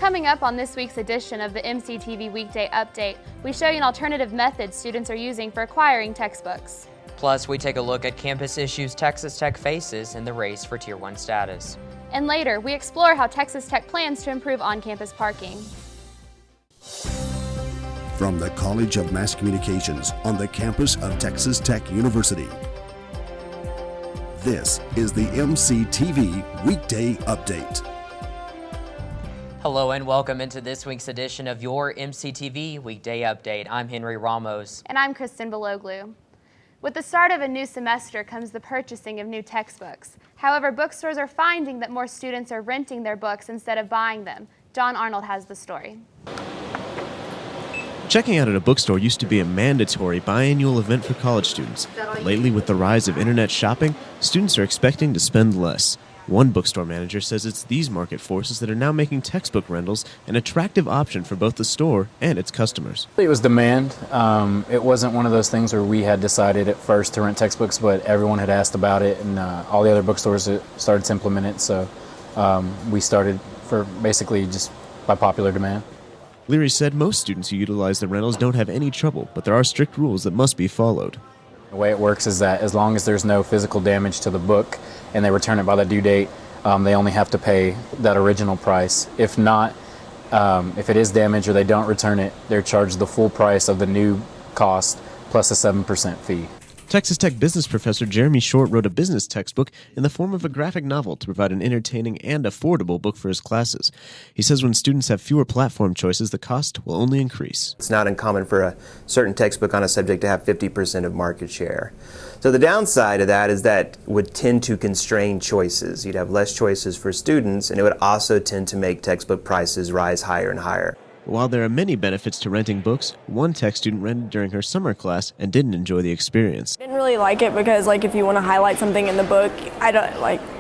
Coming up on this week's edition of the MCTV Weekday Update, we show you an alternative method students are using for acquiring textbooks. Plus, we take a look at campus issues Texas Tech faces in the race for Tier 1 status. And later, we explore how Texas Tech plans to improve on-campus parking. From the College of Mass Communications on the campus of Texas Tech University, this is the MCTV Weekday Update. Hello and welcome into this week's edition of your MCTV Weekday Update. I'm Henry Ramos. And I'm Christin Baloglou. With the start of a new semester comes the purchasing of new textbooks. However, bookstores are finding that more students are renting their books instead of buying them. John Arnold has the story. Checking out at a bookstore used to be a mandatory biannual event for college students. Lately, with the rise of internet shopping, students are expecting to spend less. One bookstore manager says it's these market forces that are now making textbook rentals an attractive option for both the store and its customers. It was demand. It wasn't one of those things where we had decided at first to rent textbooks, but everyone had asked about it, and all the other bookstores started to implement it. So we started for basically just by popular demand. Leary said most students who utilize the rentals don't have any trouble, but there are strict rules that must be followed. The way it works is that as long as there's no physical damage to the book and they return it by the due date, they only have to pay that original price. If not, if it is damaged or they don't return it, they're charged the full price of the new cost plus a 7% fee. Texas Tech business professor Jeremy Short wrote a business textbook in the form of a graphic novel to provide an entertaining and affordable book for his classes. He says when students have fewer platform choices, the cost will only increase. It's not uncommon for a certain textbook on a subject to have 50% of market share. So the downside of that is that would tend to constrain choices. You'd have less choices for students, and it would also tend to make textbook prices rise higher and higher. While there are many benefits to renting books, one tech student rented during her summer class and didn't enjoy the experience. I didn't really like it because if you want to highlight something in the book,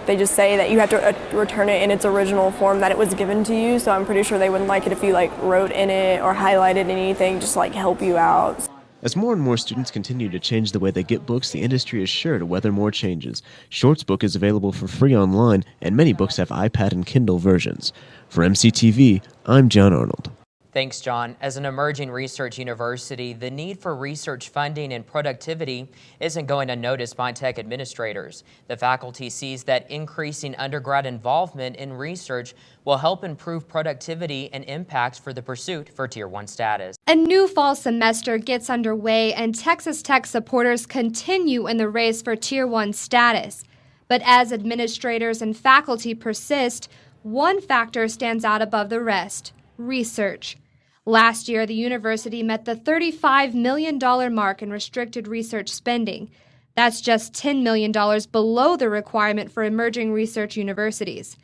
they just say that you have to return it in its original form that it was given to you. So I'm pretty sure they wouldn't like it if you wrote in it or highlighted anything, just help you out. As more and more students continue to change the way they get books, the industry is sure to weather more changes. Short's book is available for free online, and many books have iPad and Kindle versions. For MCTV, I'm John Arnold. Thanks, John. As an emerging research university, the need for research funding and productivity isn't going unnoticed by tech administrators. The faculty sees that increasing undergrad involvement in research will help improve productivity and impact for the pursuit for Tier 1 status. A new fall semester gets underway, and Texas Tech supporters continue in the race for Tier 1 status. But as administrators and faculty persist, one factor stands out above the rest: research. Last year, the university met the $35 million mark in restricted research spending. That's just $10 million below the requirement for emerging research universities.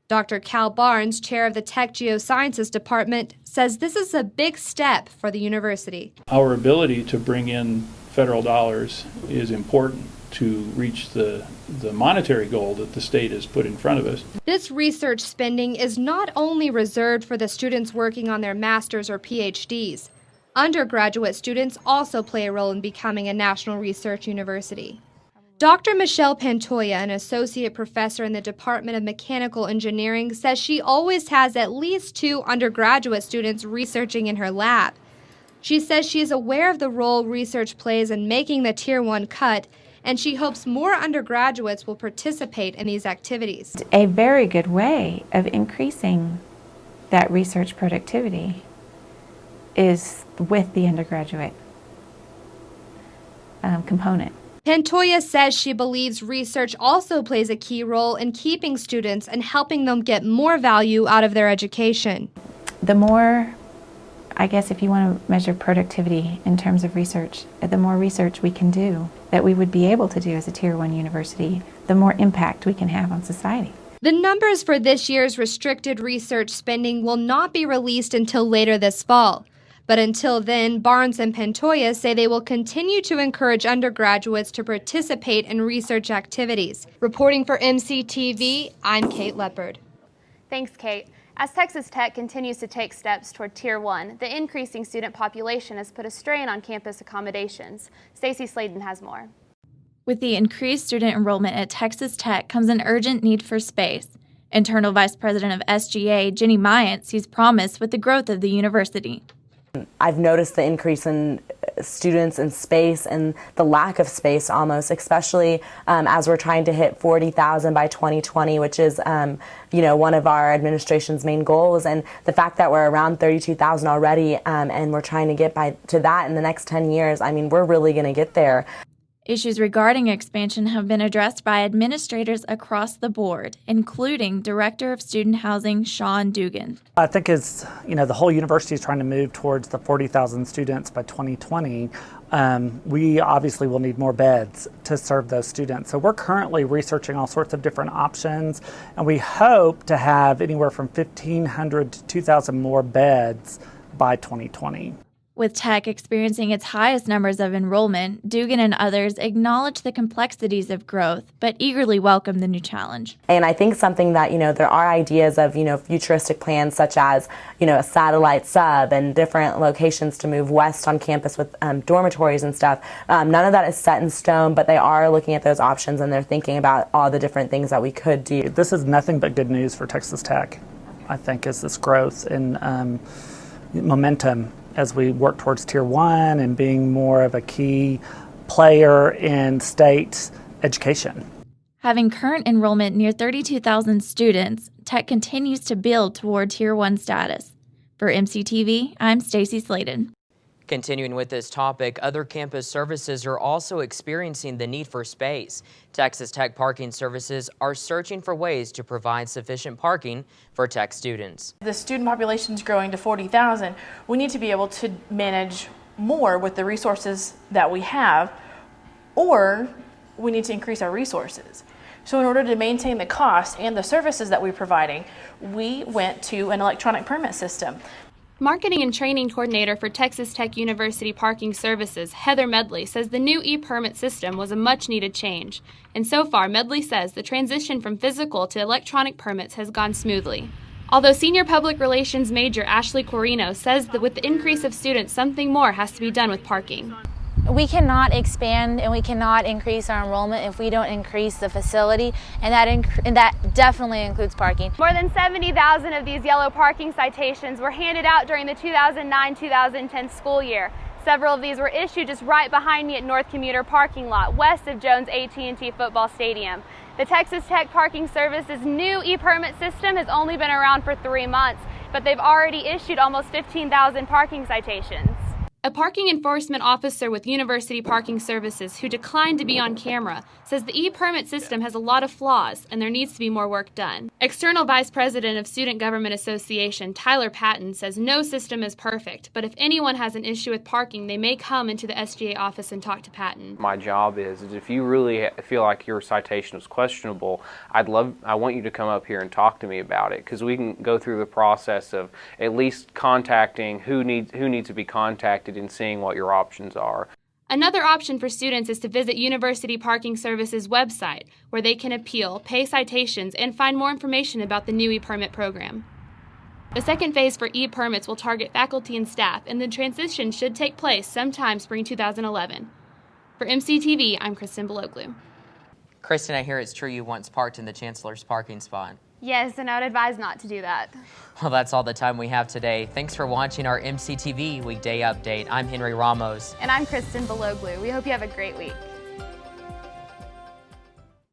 Dr. Cal Barnes, chair of the Tech Geosciences Department, says this is a big step for the university. Our ability to bring in federal dollars is important to reach the monetary goal that the state has put in front of us. This research spending is not only reserved for the students working on their master's or PhDs. Undergraduate students also play a role in becoming a national research university. Dr. Michelle Pantoja, an associate professor in the Department of Mechanical Engineering, says she always has at least 2 undergraduate students researching in her lab. She says she is aware of the role research plays in making the Tier 1 cut, and she hopes more undergraduates will participate in these activities. A very good way of increasing that research productivity is with the undergraduate component. Pantoja says she believes research also plays a key role in keeping students and helping them get more value out of their education. The more, if you want to measure productivity in terms of research, the more research we can do, that we would be able to do as a Tier 1 university, the more impact we can have on society. The numbers for this year's restricted research spending will not be released until later this fall. But until then, Barnes and Pantoja say they will continue to encourage undergraduates to participate in research activities. Reporting for MCTV, I'm Kate Leopard. Thanks, Kate. As Texas Tech continues to take steps toward Tier 1, the increasing student population has put a strain on campus accommodations. Stacy Sladen has more. With the increased student enrollment at Texas Tech comes an urgent need for space. Internal Vice President of SGA, Jenny Myatt, sees promise with the growth of the university. I've noticed the increase in students and space and the lack of space almost, especially as we're trying to hit 40,000 by 2020, which is one of our administration's main goals. And the fact that we're around 32,000 already and we're trying to get to that in the next 10 years, I mean, we're really going to get there. Issues regarding expansion have been addressed by administrators across the board, including Director of Student Housing Sean Dugan. I think as the whole university is trying to move towards the 40,000 students by 2020, we obviously will need more beds to serve those students. So we're currently researching all sorts of different options, and we hope to have anywhere from 1,500 to 2,000 more beds by 2020. With Tech experiencing its highest numbers of enrollment, Dugan and others acknowledge the complexities of growth, but eagerly welcome the new challenge. And I think something that, there are ideas of, futuristic plans such as, a satellite sub and different locations to move west on campus with dormitories and stuff. None of that is set in stone, but they are looking at those options and they're thinking about all the different things that we could do. This is nothing but good news for Texas Tech, I think, is this growth and momentum as we work towards Tier 1 and being more of a key player in state education. Having current enrollment near 32,000 students, Tech continues to build toward Tier 1 status. For MCTV, I'm Stacy Sladen. Continuing with this topic, other campus services are also experiencing the need for space. Texas Tech Parking Services are searching for ways to provide sufficient parking for Tech students. The student population is growing to 40,000. We need to be able to manage more with the resources that we have, or we need to increase our resources. So in order to maintain the cost and the services that we're providing, we went to an electronic permit system. Marketing and Training Coordinator for Texas Tech University Parking Services, Heather Medley, says the new e-permit system was a much-needed change. And so far, Medley says the transition from physical to electronic permits has gone smoothly. Although Senior Public Relations Major Ashley Corino says that with the increase of students, something more has to be done with parking. We cannot expand and we cannot increase our enrollment if we don't increase the facility, and that definitely includes parking. More than 70,000 of these yellow parking citations were handed out during the 2009-2010 school year. Several of these were issued just right behind me at North Commuter parking lot, west of Jones AT&T football stadium. The Texas Tech Parking Service's new e-permit system has only been around for 3 months, but they've already issued almost 15,000 parking citations. A parking enforcement officer with University Parking Services who declined to be on camera says the e-permit system has a lot of flaws and there needs to be more work done. External Vice President of Student Government Association Tyler Patton says no system is perfect, but if anyone has an issue with parking, they may come into the SGA office and talk to Patton. My job is if you really feel like your citation is questionable, I want you to come up here and talk to me about it, because we can go through the process of at least contacting who needs to be contacted and seeing what your options are. Another option for students is to visit University Parking Services' website, where they can appeal, pay citations, and find more information about the new e-permit program. The second phase for e-permits will target faculty and staff, and the transition should take place sometime spring 2011. For MCTV, I'm Christin Baloglou. Christin, I hear it's true you once parked in the Chancellor's parking spot. Yes, and I would advise not to do that. Well, that's all the time we have today. Thanks for watching our MCTV Weekday Update. I'm Henry Ramos. And I'm Christin Baloglou. We hope you have a great week.